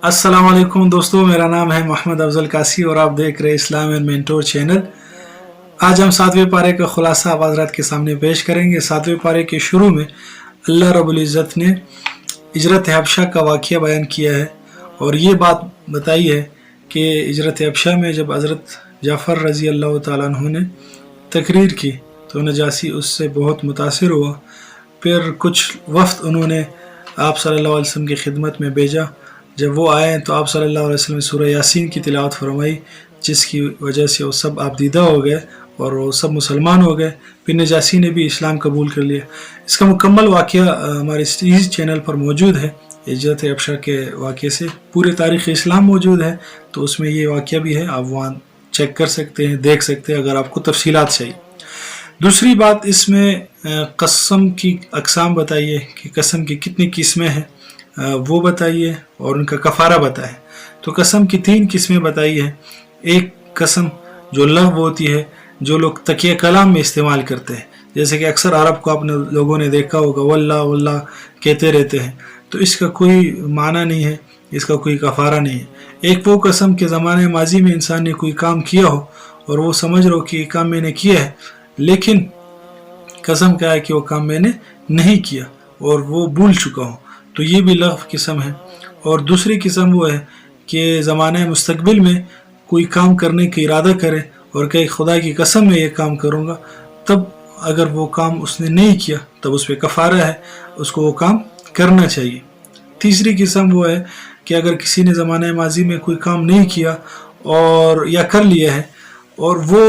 السلام علیکم دوستو، میرا نام ہے محمد افضل کاسی اور آپ دیکھ رہے اسلام اینڈ مینٹور چینل۔ آج ہم 7ویں پارے کا خلاصہ آپ حضرات کے سامنے پیش کریں گے۔ 7ویں پارے کے شروع میں اللہ رب العزت نے ہجرت حبشہ کا واقعہ بیان کیا ہے اور یہ بات بتائی ہے کہ ہجرت حبشہ میں جب حضرت جعفر رضی اللہ تعالیٰ عنہ نے تقریر کی تو نجاشی اس سے بہت متاثر ہوا۔ پھر کچھ وفد انہوں نے آپ صلی اللہ علیہ وسلم کی خدمت میں بھیجا۔ جب وہ آئے تو آپ صلی اللہ علیہ وسلم نے سورہ یاسین کی تلاوت فرمائی، جس کی وجہ سے وہ سب آبدیدہ ہو گئے اور وہ سب مسلمان ہو گئے۔ پھر نجاشی نے بھی اسلام قبول کر لیا۔ اس کا مکمل واقعہ ہمارے اس چینل پر موجود ہے۔ ہجرت حبشہ کے واقعے سے پورے تاریخ اسلام موجود ہے، تو اس میں یہ واقعہ بھی ہے، آپ وہاں چیک کر سکتے ہیں، دیکھ سکتے ہیں اگر آپ کو تفصیلات چاہیے۔ دوسری بات، اس میں قسم کی اقسام بتائیے کہ قسم کی کتنی قسمیں ہیں وہ بتائیے اور ان کا کفارہ بتائیں۔ تو قسم کی 3 قسمیں بتائی ہیں۔ ایک قسم جو لغو ہوتی ہے، جو لوگ تکیہ کلام میں استعمال کرتے ہیں، جیسے کہ اکثر عرب کو آپ نے لوگوں نے دیکھا ہوگا واللہ واللہ کہتے رہتے ہیں، تو اس کا کوئی معنی نہیں ہے، اس کا کوئی کفارہ نہیں ہے۔ ایک وہ قسم کے زمانے ماضی میں انسان نے کوئی کام کیا ہو اور وہ سمجھ رہو کہ یہ کام میں نے کیا ہے، لیکن قسم کیا ہے کہ وہ کام میں نے نہیں کیا اور وہ بھول چکا ہوں، تو یہ بھی لغو قسم ہے۔ اور دوسری قسم وہ ہے کہ زمانہ مستقبل میں کوئی کام کرنے کا ارادہ کرے اور کہ خدا کی قسم میں یہ کام کروں گا، تب اگر وہ کام اس نے نہیں کیا تب اس پہ کفارہ ہے، اس کو وہ کام کرنا چاہیے۔ تیسری قسم وہ ہے کہ اگر کسی نے زمانہ ماضی میں کوئی کام نہیں کیا اور یا کر لیا ہے اور وہ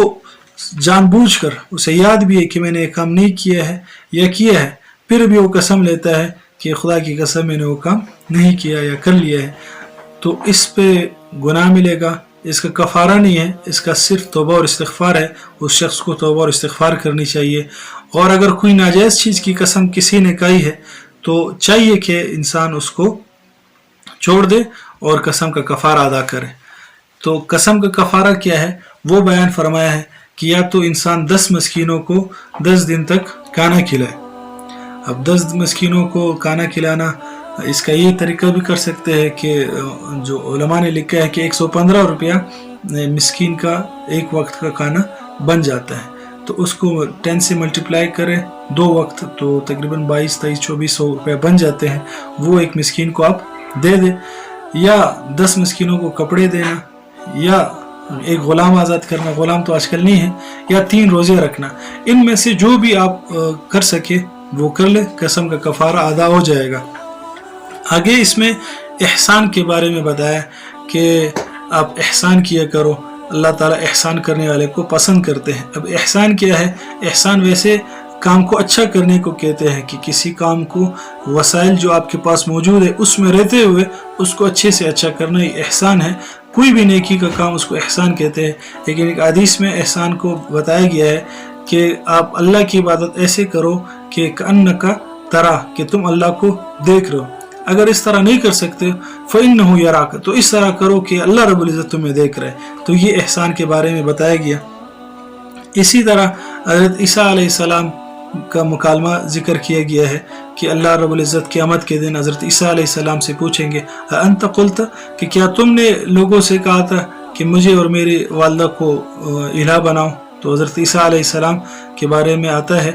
جان بوجھ کر اسے یاد بھی ہے کہ میں نے یہ کام نہیں کیا ہے یا کیا ہے، پھر بھی وہ قسم لیتا ہے کہ خدا کی قسم میں نے وہ کام نہیں کیا یا کر لیا ہے، تو اس پہ گناہ ملے گا۔ اس کا کفارہ نہیں ہے، اس کا صرف توبہ اور استغفار ہے۔ اس شخص کو توبہ اور استغفار کرنی چاہیے۔ اور اگر کوئی ناجائز چیز کی قسم کسی نے کہی ہے تو چاہیے کہ انسان اس کو چھوڑ دے اور قسم کا کفارہ ادا کرے۔ تو قسم کا کفارہ کیا ہے وہ بیان فرمایا ہے کہ یا تو انسان 10 مسکینوں کو 10 دن تک کھانا کھلائے۔ اب 10 مسکینوں کو کھانا کھلانا، اس کا یہ طریقہ بھی کر سکتے ہیں کہ جو علماء نے لکھا ہے کہ 115 روپیہ مسکین کا ایک وقت کا کھانا بن جاتا ہے، تو اس کو 10 سے ملٹیپلائی کریں 2 وقت تو تقریباً 22, 23, 2400 روپیہ بن جاتے ہیں۔ وہ ایک مسکین کو آپ دے دیں، یا 10 مسکینوں کو کپڑے دینا، یا ایک غلام آزاد کرنا، غلام تو آج کل نہیں ہے، یا 3 روزے رکھنا۔ ان میں سے جو بھی آپ کر سکے وہ کر لے، قسم کا کفارہ ادا ہو جائے گا۔ آگے اس میں احسان کے بارے میں بتایا کہ آپ احسان کیا کرو، اللہ تعالیٰ احسان کرنے والے کو پسند کرتے ہیں۔ اب احسان کیا ہے؟ احسان ویسے کام کو اچھا کرنے کو کہتے ہیں کہ کسی کام کو وسائل جو آپ کے پاس موجود ہے اس میں رہتے ہوئے اس کو اچھے سے اچھا کرنا یہ احسان ہے۔ کوئی بھی نیکی کا کام اس کو احسان کہتے ہیں۔ لیکن ایک حدیث میں احسان کو بتایا گیا ہے کہ آپ اللہ کی عبادت ایسے کرو کہ کأنک ترا، کہ تم اللہ کو دیکھ رہو۔ اگر اس طرح نہیں کر سکتے فإنہ یراک، تو اس طرح کرو کہ اللہ رب العزت تمہیں دیکھ رہے۔ تو یہ احسان کے بارے میں بتایا گیا۔ اسی طرح حضرت عیسیٰ علیہ السلام کا مکالمہ ذکر کیا گیا ہے کہ اللہ رب العزت قیامت کے دن حضرت عیسیٰ علیہ السلام سے پوچھیں گے انت قلت، کہ کیا تم نے لوگوں سے کہا تھا کہ مجھے اور میری والدہ کو الہ بناؤ؟ تو حضرت عیسیٰ علیہ السلام کے بارے میں آتا ہے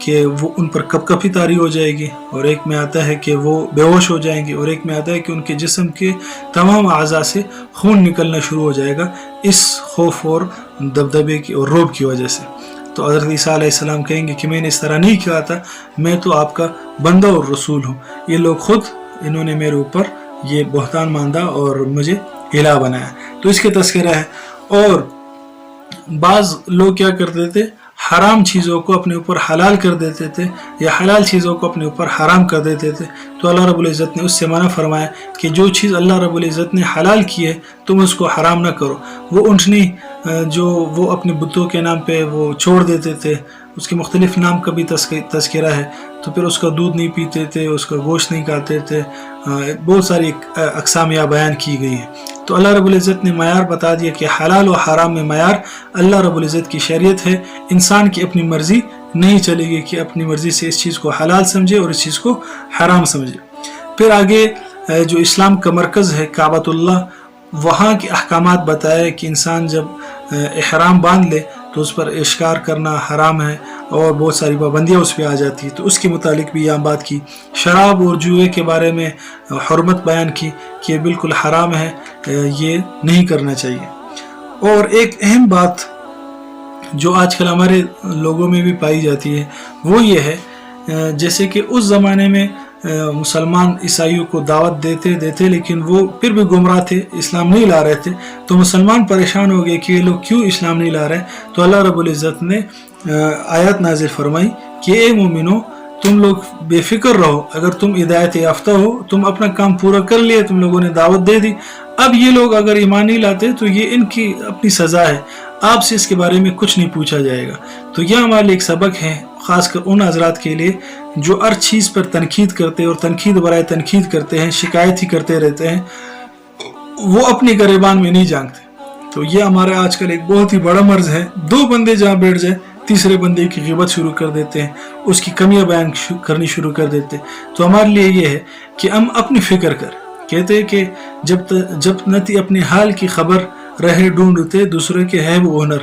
کہ وہ ان پر کپ کپی طاری ہو جائے گی، اور ایک میں آتا ہے کہ وہ بے ہوش ہو جائیں گے، اور ایک میں آتا ہے کہ ان کے جسم کے تمام اعضاء سے خون نکلنا شروع ہو جائے گا اس خوف اور دبدبے کی اور رعب کی وجہ سے۔ تو حضرت عیسیٰ علیہ السلام کہیں گے کہ میں نے اس طرح نہیں کہا تھا، میں تو آپ کا بندہ اور رسول ہوں، یہ لوگ خود انہوں نے میرے اوپر یہ بہتان باندھا اور مجھے الہ بنایا۔ تو اس کے تذکرہ ہے۔ اور بعض لوگ کیا کرتے تھے، حرام چیزوں کو اپنے اوپر حلال کر دیتے تھے یا حلال چیزوں کو اپنے اوپر حرام کر دیتے تھے، تو اللہ رب العزت نے اس سے منع فرمایا کہ جو چیز اللہ رب العزت نے حلال کی ہے تم اس کو حرام نہ کرو۔ وہ اونٹنی جو وہ اپنے بتوں کے نام پہ وہ چھوڑ دیتے تھے، اس کے مختلف نام کا بھی تذکرہ ہے، تو پھر اس کا دودھ نہیں پیتے تھے، اس کا گوشت نہیں کھاتے تھے، بہت ساری اقسام یہاں بیان کی گئی ہیں۔ تو اللہ رب العزت نے معیار بتا دیا کہ حلال و حرام میں معیار اللہ رب العزت کی شریعت ہے. انسان کی اپنی مرضی نہیں چلے گی کہ اپنی مرضی سے اس چیز کو حلال سمجھے اور اس چیز کو حرام سمجھے. پھر آگے جو اسلام کا مرکز ہے کعبۃ اللہ، وہاں کے احکامات بتائے کہ انسان جب احرام باندھ لے تو اس پر اشکار کرنا حرام ہے اور بہت ساری پابندیاں اس پہ آ جاتی ہیں، تو اس کے متعلق بھی یہاں بات کی. شراب اور جوئے کے بارے میں حرمت بیان کی کہ یہ بالکل حرام ہے، یہ نہیں کرنا چاہیے. اور ایک اہم بات جو آج کل ہمارے لوگوں میں بھی پائی جاتی ہے وہ یہ ہے، جیسے کہ اس زمانے میں مسلمان عیسائیوں کو دعوت دیتے لیکن وہ پھر بھی گمراہ تھے، اسلام نہیں لا رہے تھے. تو مسلمان پریشان ہو گئے کہ یہ لوگ کیوں اسلام نہیں لا رہے. تو اللہ رب العزت نے آیات نازل فرمائی کہ اے مومنو، تم لوگ بے فکر رہو، اگر تم ہدایت یافتہ ہو، تم اپنا کام پورا کر لیے، تم لوگوں نے دعوت دے دی، اب یہ لوگ اگر ایمان نہیں لاتے تو یہ ان کی اپنی سزا ہے، آپ سے اس کے بارے میں کچھ نہیں پوچھا جائے گا. تو یہ ہمارے لیے ایک سبق ہے، خاص کر ان حضرات کے لیے جو ہر چیز پر تنقید کرتے ہیں اور تنقید برائے تنقید کرتے ہیں، شکایت ہی کرتے رہتے ہیں، وہ اپنے گریبان میں نہیں جانتے. تو یہ ہمارا آج کل ایک بہت ہی بڑا مرض ہے. دو بندے جہاں بیٹھ جائیں تیسرے بندے کی غیبت شروع کر دیتے ہیں، اس کی کمیاں بیان کرنی شروع کر دیتے ہیں. تو ہمارے لیے یہ ہے کہ ہم اپنی فکر کریں. کہتے ہیں کہ جب نتی اپنے حال کی خبر رہے ڈھونڈتے دوسرے کے عیب و ہنر،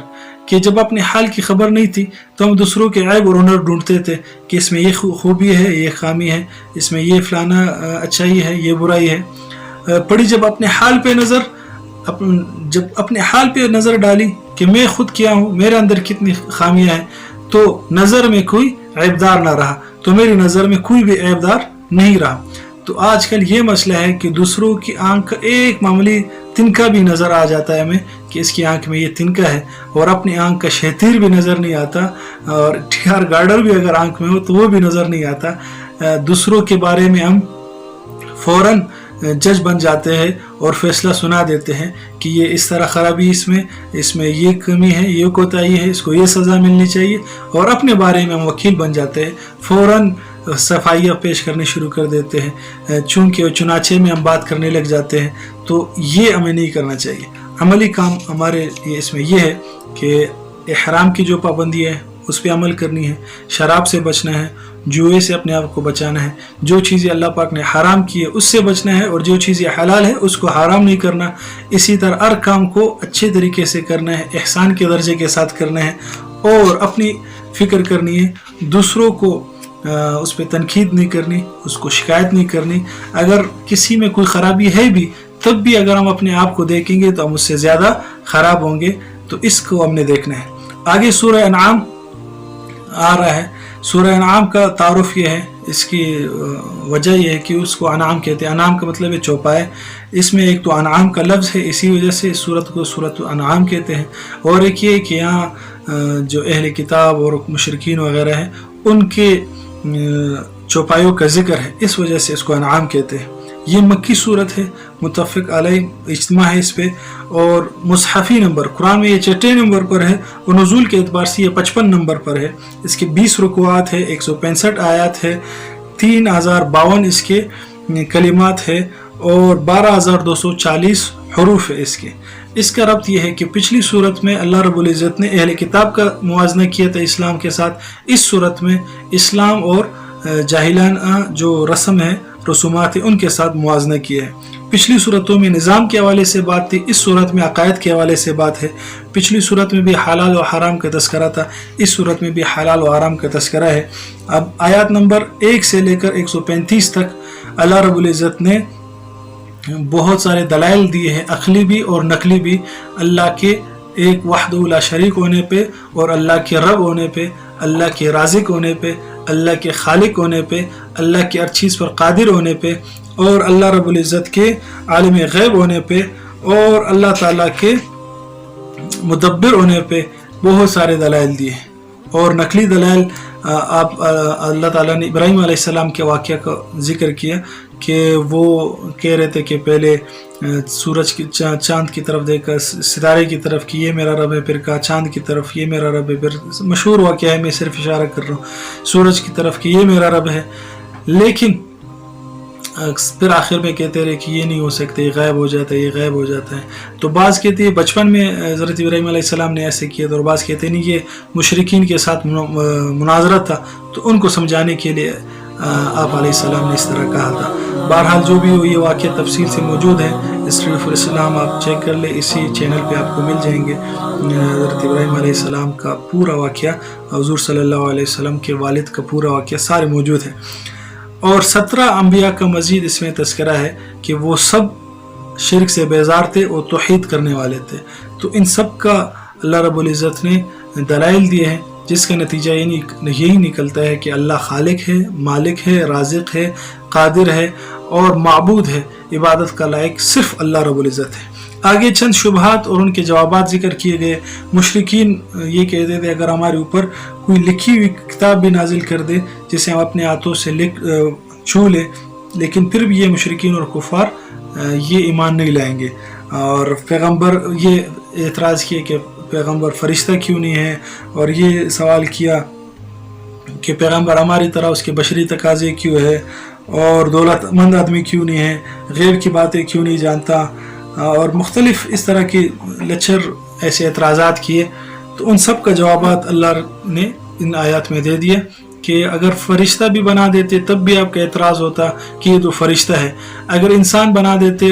کہ جب اپنے حال کی خبر نہیں تھی تو ہم دوسروں کے عیب اور ہنر ڈھونڈتے تھے کہ اس میں یہ خوبی ہے، یہ خامی ہے، اس میں یہ فلانا اچھائی ہے، یہ برائی ہے. پڑھی جب اپنے حال پہ نظر ڈالی کہ میں خود کیا ہوں، میرے اندر کتنی خامیاں ہیں، تو نظر میں کوئی عیبدار نہ رہا، تو میری نظر میں کوئی بھی عیبدار نہیں رہا. تو آج کل یہ مسئلہ ہے کہ دوسروں کی آنکھ کا ایک معمولی تنکا بھی نظر آ جاتا ہے ہمیں کہ اس کی آنکھ میں یہ تنکا ہے، اور اپنی آنکھ کا شیطیر بھی نظر نہیں آتا، اور ٹھیار گارڈر بھی اگر آنکھ میں ہو تو وہ بھی نظر نہیں آتا. دوسروں کے بارے میں ہم فوراً جج بن جاتے ہیں اور فیصلہ سنا دیتے ہیں کہ یہ اس طرح خرابی اس میں یہ کمی ہے، یہ کوتاہی ہے، اس کو یہ سزا ملنی چاہیے، اور اپنے بارے میں ہم وکیل بن جاتے ہیں، فوراً صفائیاں پیش کرنے شروع کر دیتے ہیں، چونکہ چنانچہ میں ہم بات کرنے لگ جاتے ہیں. تو یہ ہمیں نہیں کرنا چاہیے. عملی کام ہمارے اس میں یہ ہے کہ احرام کی جو پابندی ہے اس پہ عمل کرنی ہے، شراب سے بچنا ہے، جوئے سے اپنے آپ کو بچانا ہے، جو چیزیں اللہ پاک نے حرام کی ہے اس سے بچنا ہے، اور جو چیزیں حلال ہے اس کو حرام نہیں کرنا. اسی طرح ہر کام کو اچھے طریقے سے کرنا ہے، احسان کے درجے کے ساتھ کرنا ہے، اور اپنی فکر کرنی ہے، دوسروں کو اس پہ تنقید نہیں کرنی، اس کو شکایت نہیں کرنی. اگر کسی میں کوئی خرابی ہے بھی تب بھی اگر ہم اپنے آپ کو دیکھیں گے تو ہم اس سے زیادہ خراب ہوں گے. تو اس کو ہم نے دیکھنا ہے. آگے سورہ انعام آ رہا ہے. سورہ انعام کا تعارف یہ ہے، اس کی وجہ یہ ہے کہ اس کو انعام کہتے ہیں. انعام کا مطلب ہے چوپائے. اس میں ایک تو انعام کا لفظ ہے، اسی وجہ سے اس سورت کو سورت انعام کہتے ہیں، اور ایک یہ کہ یہاں جو اہل کتاب اور مشرکین وغیرہ ہیں ان کے چوپایوں کا ذکر ہے، اس وجہ سے اس کو انعام کہتے ہیں. یہ مکی صورت ہے، متفق علیہ اجتماع ہے اس پہ، اور مصحفی نمبر قرآن میں یہ 6 نمبر پر ہے، اور نزول کے اعتبار سے یہ 55 نمبر پر ہے. اس کے 20 رکوعات ہے، 165 آیات ہے، 3052 اس کے کلمات ہے، اور 12240 حروف ہے اس کے. اس کا ربط یہ ہے کہ پچھلی صورت میں اللہ رب العزت نے اہل کتاب کا موازنہ کیا تھا اسلام کے ساتھ، اس صورت میں اسلام اور جاہلانہ جو رسم ہے، رسومات ان کے ساتھ موازنہ کیا ہے. پچھلی صورتوں میں نظام کے حوالے سے بات تھی، اس صورت میں عقائد کے حوالے سے بات ہے. پچھلی صورت میں بھی حلال و حرام کا تذکرہ تھا، اس صورت میں بھی حلال و حرام کا تذکرہ ہے. اب آیات نمبر 1 سے لے کر 135 تک اللہ رب العزت نے بہت سارے دلائل دیے ہیں، عقلی بھی اور نقلی بھی، اللہ کے ایک وحدہ لا شریک ہونے پہ، اور اللہ کے رب ہونے پہ، اللہ کے رازق ہونے پہ، اللہ کے خالق ہونے پہ، اللہ کے ہر چیز پر قادر ہونے پہ، اور اللہ رب العزت کے عالم غیب ہونے پہ، اور اللہ تعالیٰ کے مدبر ہونے پہ بہت سارے دلائل دیے. اور نقلی دلائل اللہ تعالیٰ نے ابراہیم علیہ السلام کے واقعہ کا ذکر کیا کہ وہ کہہ رہے تھے کہ پہلے سورج کی چاند کی طرف دیکھا، ستارے کی طرف کہ یہ میرا رب ہے، پھر کہا چاند کی طرف یہ میرا رب ہے، پھر مشہور واقعہ ہے، میں صرف اشارہ کر رہا ہوں، سورج کی طرف کہ یہ میرا رب ہے. لیکن پھر آخر میں کہتے رہے کہ یہ نہیں ہو سکتا، یہ غائب ہو جاتا ہے، یہ غائب ہو جاتا ہے. تو بعض کہتے ہیں بچپن میں حضرت ابراہیم علیہ السلام نے ایسے کیا تھا، اور بعض کہتے نہیں یہ مشرکین کے ساتھ مناظرہ تھا، تو ان کو سمجھانے کے لیے آپ علیہ السلام نے اس طرح کہا تھا. بہرحال جو بھی ہو، یہ واقعہ تفصیل سے موجود ہے ہسٹری آف اسلام، آپ چیک کر لیں، اسی چینل پہ آپ کو مل جائیں گے. حضرت ابراہیم علیہ السلام کا پورا واقعہ، حضور صلی اللہ علیہ وسلم کے والد کا پورا واقعہ سارے موجود ہیں. اور 17 انبیاء کا مزید اس میں تذکرہ ہے کہ وہ سب شرک سے بیزار تھے اور توحید کرنے والے تھے. تو ان سب کا اللہ رب العزت نے دلائل دیے ہیں، جس کا نتیجہ یہی نکلتا ہے کہ اللہ خالق ہے، مالک ہے، رازق ہے، قادر ہے اور معبود ہے. عبادت کا لائق صرف اللہ رب العزت ہے. آگے چند شبہات اور ان کے جوابات ذکر کیے گئے. مشرکین یہ کہتے تھے اگر ہمارے اوپر کوئی لکھی ہوئی کتاب بھی نازل کر دے جسے ہم اپنے ہاتھوں سے چھو لیں، لیکن پھر بھی یہ مشرکین اور کفار یہ ایمان نہیں لائیں گے. اور پیغمبر یہ اعتراض کیے کہ پیغمبر فرشتہ کیوں نہیں ہے، اور یہ سوال کیا کہ پیغمبر ہماری طرح اس کے بشری تقاضے کیوں ہے، اور دولت مند آدمی کیوں نہیں ہے، غیب کی باتیں کیوں نہیں جانتا، اور مختلف اس طرح کی لچر ایسے اعتراضات کیے. تو ان سب کا جوابات اللہ نے ان آیات میں دے دیا کہ اگر فرشتہ بھی بنا دیتے تب بھی آپ کا اعتراض ہوتا کہ یہ تو فرشتہ ہے، اگر انسان بنا دیتے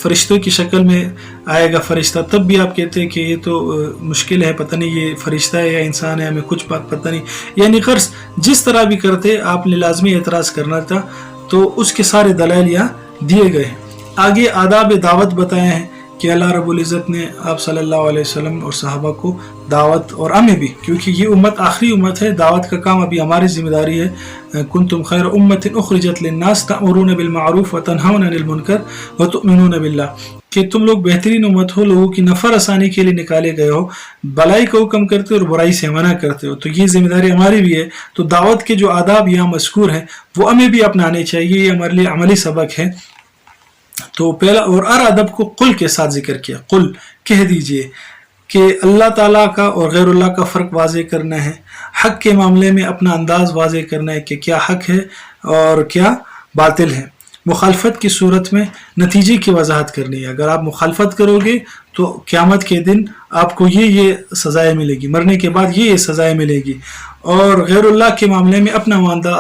فرشتوں کی شکل میں آئے گا فرشتہ تب بھی آپ کہتے کہ یہ تو مشکل ہے، پتہ نہیں یہ فرشتہ ہے یا انسان ہے، ہمیں کچھ بات پتہ نہیں. یعنی غرض جس طرح بھی کرتے آپ نے لازمی اعتراض کرنا تھا. تو اس کے سارے دلائل یہاں دیے گئے ہیں. آگے آداب دعوت بتائے ہیں کہ اللہ رب العزت نے آپ صلی اللہ علیہ وسلم اور صحابہ کو دعوت، اور ہمیں بھی، کیونکہ یہ امت آخری امت ہے، دعوت کا کام ابھی ہماری ذمہ داری ہے. کنتم خیر امت اخرجت للناس تأمرون بالمعروف وتنہون عن المنکر وتؤمنون باللہ، کہ تم لوگ بہترین امت ہو، لوگوں کی نفع رسانی کے لیے نکالے گئے ہو، بلائی کا حکم کرتے ہو اور برائی سے منع کرتے ہو. تو یہ ذمہ داری ہماری بھی ہے. تو دعوت کے جو آداب یہاں مذکور ہیں وہ ہمیں بھی اپنانے چاہیے، یہ ہمارے لیے عملی سبق ہے. تو پہلا اور ہر ادب کو قل کے ساتھ ذکر کیا. قل کہہ دیجئے کہ اللہ تعالیٰ کا اور غیر اللہ کا فرق واضح کرنا ہے، حق کے معاملے میں اپنا انداز واضح کرنا ہے کہ کیا حق ہے اور کیا باطل ہے. مخالفت کی صورت میں نتیجے کی وضاحت کرنی ہے. اگر آپ مخالفت کرو گے تو قیامت کے دن آپ کو یہ سزائیں ملے گی، مرنے کے بعد یہ سزائیں ملے گی. اور غیر اللہ کے معاملے میں اپنا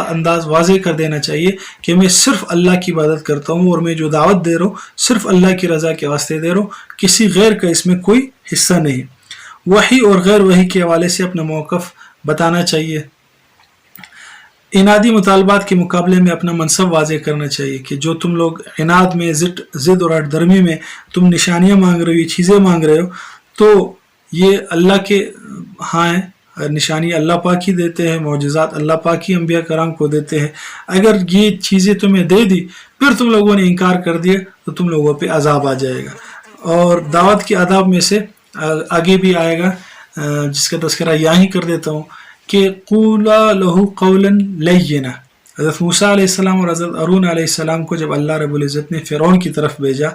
انداز واضح کر دینا چاہیے کہ میں صرف اللہ کی عبادت کرتا ہوں، اور میں جو دعوت دے رہا ہوں صرف اللہ کی رضا کے واسطے دے رہا ہوں، کسی غیر کا اس میں کوئی حصہ نہیں. وحی اور غیر وحی کے حوالے سے اپنا موقف بتانا چاہیے. انادی مطالبات کے مقابلے میں اپنا منصب واضح کرنا چاہیے کہ جو تم لوگ عناد میں، ضد اور ہٹ درمی میں تم نشانیاں مانگ رہے ہو، یہ چیزیں مانگ رہے ہو، تو یہ اللہ کے ہاں ہیں. نشانی اللہ پاک ہی دیتے ہیں، معجزات اللہ پاک ہی انبیاء کرام کو دیتے ہیں. اگر یہ چیزیں تمہیں دے دی پھر تم لوگوں نے انکار کر دیا تو تم لوگوں پہ عذاب آ جائے گا. اور دعوت کے آداب میں سے آگے بھی آئے گا جس کا تذکرہ یہاں ہی کر دیتا ہوں کہ قولا لہو قولا لینا. حضرت موسیٰ علیہ السلام اور حضرت ہارون علیہ السلام کو جب اللہ رب العزت نے فرعون کی طرف بھیجا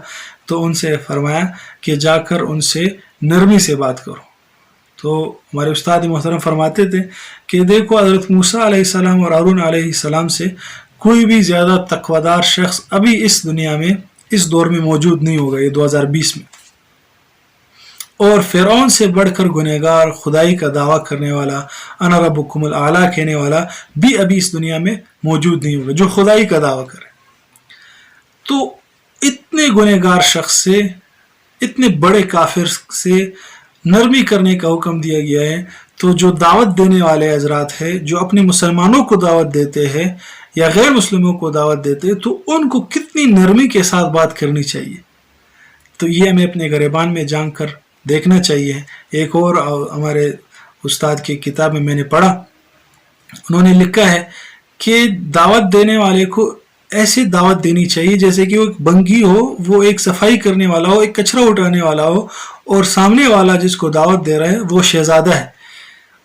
تو ان سے فرمایا کہ جا کر ان سے نرمی سے بات کرو. تو ہمارے استاد محترم فرماتے تھے کہ دیکھو حضرت موسیٰ علیہ السلام اور ہارون علیہ السلام سے کوئی بھی زیادہ تقویدار شخص ابھی اس دنیا میں اس دور میں موجود نہیں ہوگا، یہ 2020 میں. اور فرعون سے بڑھ کر گنہگار، خدائی کا دعویٰ کرنے والا، انا ربکم الاعلیٰ کہنے والا بھی ابھی اس دنیا میں موجود نہیں ہوگا جو خدائی کا دعویٰ کرے. تو اتنے گنہگار شخص سے، اتنے بڑے کافر سے نرمی کرنے کا حکم دیا گیا ہے. تو جو دعوت دینے والے حضرات ہیں، جو اپنے مسلمانوں کو دعوت دیتے ہیں یا غیر مسلموں کو دعوت دیتے ہیں، تو ان کو کتنی نرمی کے ساتھ بات کرنی چاہیے. تو یہ ہمیں اپنے گریبان میں جان کر دیکھنا چاہیے. ایک اور ہمارے استاد کی کتاب میں نے پڑھا، انہوں نے لکھا ہے کہ دعوت دینے والے کو ایسی دعوت دینی چاہیے جیسے کہ وہ ایک بنگی ہو، وہ ایک صفائی کرنے والا ہو، ایک کچرا اٹھانے والا ہو، اور سامنے والا جس کو دعوت دے رہا ہے وہ شہزادہ ہے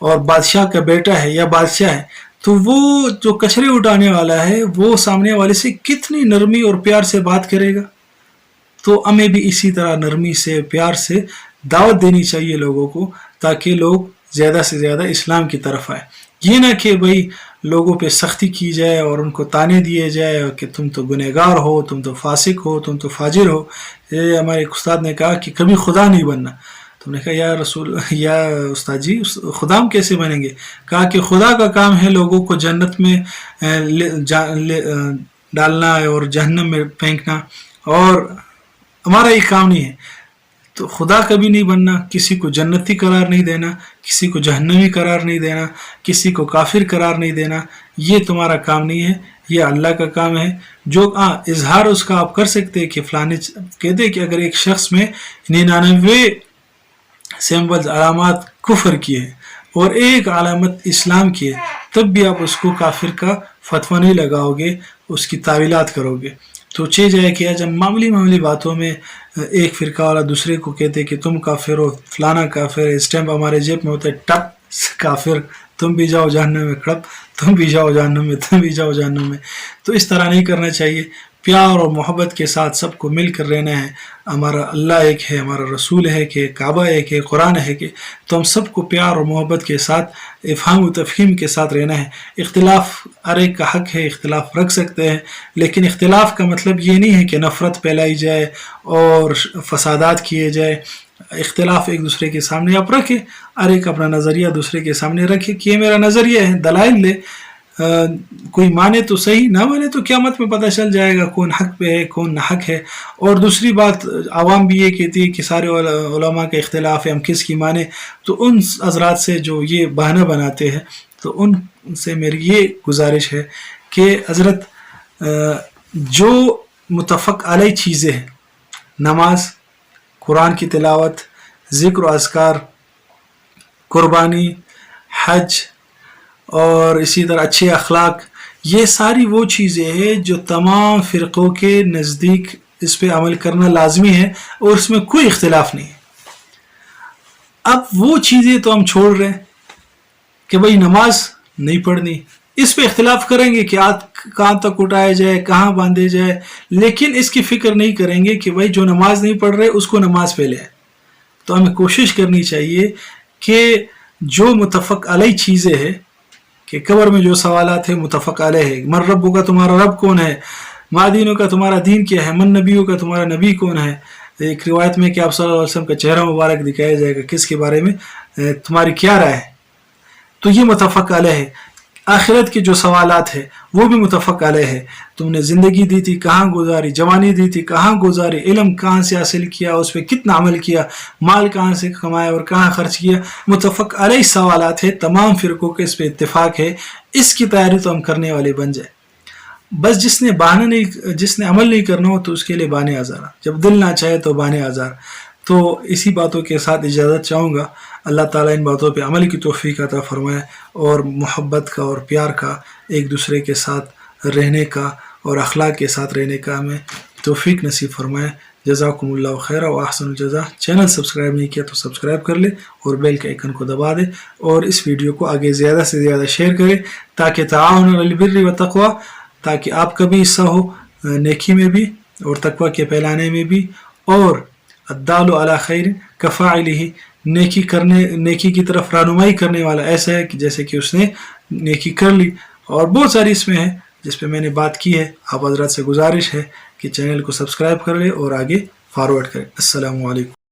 اور بادشاہ کا بیٹا ہے یا بادشاہ ہے. تو وہ جو کچرے اٹھانے والا ہے وہ سامنے والے سے کتنی نرمی اور پیار سے بات کرے گا. تو ہمیں بھی اسی طرح نرمی سے، پیار سے دعوت دینی چاہیے لوگوں کو، تاکہ لوگ زیادہ سے زیادہ اسلام کی طرف آئے. یہ نہ کہ بھائی لوگوں پہ سختی کی جائے اور ان کو تانے دیے جائے کہ تم تو گنہگار ہو، تم تو فاسق ہو، تم تو فاجر ہو. یہ ہمارے ایک استاد نے کہا کہ کبھی خدا نہیں بننا. تم نے کہا یا استاد جی خدا ہم کیسے بنیں گے؟ کہا کہ خدا کا کام ہے لوگوں کو جنت میں ڈالنا اور جہنم میں پھینکنا، اور ہمارا یہ کام نہیں ہے. تو خدا کبھی نہیں بننا، کسی کو جنتی قرار نہیں دینا، کسی کو جہنمی قرار نہیں دینا، کسی کو کافر قرار نہیں دینا. یہ تمہارا کام نہیں ہے، یہ اللہ کا کام ہے. جو اظہار اس کا آپ کر سکتے ہیں کہ فلانے کہتے کہ اگر ایک شخص میں 99 سمبلز علامات کفر کی ہے اور ایک علامت اسلام کی ہے، تب بھی آپ اس کو کافر کا فتویٰ نہیں لگاؤ گے، اس کی تعویلات کرو گے. تو چیز ہے کہ جب معمولی باتوں میں ایک فرقہ والا دوسرے کو کہتے کہ تم کافر ہو، فلانا کافر ہے، اسٹیمپ ہمارے جیب میں ہوتا ہے ٹپ کافر، تم بھی جاؤ جہنم میں، کڑپ تم بھی جاؤ جہنم میں، تم بھی جاؤ جہنم میں. تو اس طرح نہیں کرنا چاہیے. پیار اور محبت کے ساتھ سب کو مل کر رہنا ہے. ہمارا اللہ ایک ہے، ہمارا رسول ہے کہ کعبہ ایک ہے، قرآن ہے کہ، تو ہم سب کو پیار اور محبت کے ساتھ افہام و تفہیم کے ساتھ رہنا ہے. اختلاف ہر ایک کا حق ہے، اختلاف رکھ سکتے ہیں، لیکن اختلاف کا مطلب یہ نہیں ہے کہ نفرت پھیلائی جائے اور فسادات کیے جائے. اختلاف ایک دوسرے کے سامنے آپ رکھیں، ہر ایک اپنا نظریہ دوسرے کے سامنے رکھے کہ یہ میرا نظریہ ہے، دلائل لے. کوئی مانے تو صحیح، نہ مانے تو قیامت میں پتہ چل جائے گا کون حق پہ ہے کون نہ حق ہے. اور دوسری بات عوام بھی یہ کہتی ہے کہ سارے علماء کا اختلاف ہے، ہم کس کی مانیں. تو ان حضرات سے جو یہ بہانہ بناتے ہیں، تو ان سے میری یہ گزارش ہے کہ حضرت جو متفق علیہ چیزیں ہیں، نماز، قرآن کی تلاوت، ذکر و اذکار، قربانی، حج اور اسی طرح اچھے اخلاق، یہ ساری وہ چیزیں ہیں جو تمام فرقوں کے نزدیک اس پہ عمل کرنا لازمی ہے اور اس میں کوئی اختلاف نہیں ہے. اب وہ چیزیں تو ہم چھوڑ رہے ہیں کہ بھئی نماز نہیں پڑھنی، اس پہ اختلاف کریں گے کہ کہاں تک اٹھایا جائے، کہاں باندھے جائے، لیکن اس کی فکر نہیں کریں گے کہ بھئی جو نماز نہیں پڑھ رہے اس کو نماز پہ لے. تو ہمیں کوشش کرنی چاہیے کہ جو متفق علیہ چیزیں ہیں، کہ قبر میں جو سوالات ہیں متفق علیہ ہے، من ربوں کا تمہارا رب کون ہے، مادینوں کا تمہارا دین کیا ہے، من نبیوں کا تمہارا نبی کون ہے. ایک روایت میں کہ آپ صلی اللہ علیہ وسلم کا چہرہ مبارک دکھایا جائے گا، کس کے بارے میں تمہاری کیا رائے ہے. تو یہ متفق علیہ ہے. آخرت کے جو سوالات ہیں وہ بھی متفق علیہ ہے. تم نے زندگی دی تھی کہاں گزاری، جوانی دی تھی کہاں گزاری، علم کہاں سے حاصل کیا، اس پہ کتنا عمل کیا، مال کہاں سے کمایا اور کہاں خرچ کیا. متفق علیہ سوالات ہے، تمام فرقوں کے اس پہ اتفاق ہے. اس کی تیاری تو ہم کرنے والے بن جائیں. بس جس نے عمل نہیں کرنا ہو تو اس کے لیے بہانے ہزار، جب دل نہ چاہے تو بہانے ہزار. تو اسی باتوں کے ساتھ اجازت چاہوں گا. اللہ تعالیٰ ان باتوں پہ عمل کی توفیق عطا فرمائے اور محبت کا اور پیار کا، ایک دوسرے کے ساتھ رہنے کا اور اخلاق کے ساتھ رہنے کا ہمیں توفیق نصیب فرمائے. جزاکم اللہ خیر و احسن الجزا. چینل سبسکرائب نہیں کیا تو سبسکرائب کر لے اور بیل کے آئیکن کو دبا دے، اور اس ویڈیو کو آگے زیادہ سے زیادہ شیئر کرے تاکہ تعاون علی البر والتقوی، تاکہ آپ کا بھی حصہ ہو نیکی میں بھی اور تقوی کے پھیلانے میں بھی. اور الدال علی خیر کفاعلہ، نیکی کی طرف رہنمائی کرنے والا ایسا ہے کہ جیسے کہ اس نے نیکی کر لی. اور بہت ساری اس میں ہے جس پہ میں نے بات کی ہے. آپ حضرات سے گزارش ہے کہ چینل کو سبسکرائب کر لیں اور آگے فارورڈ کریں. السلام علیکم.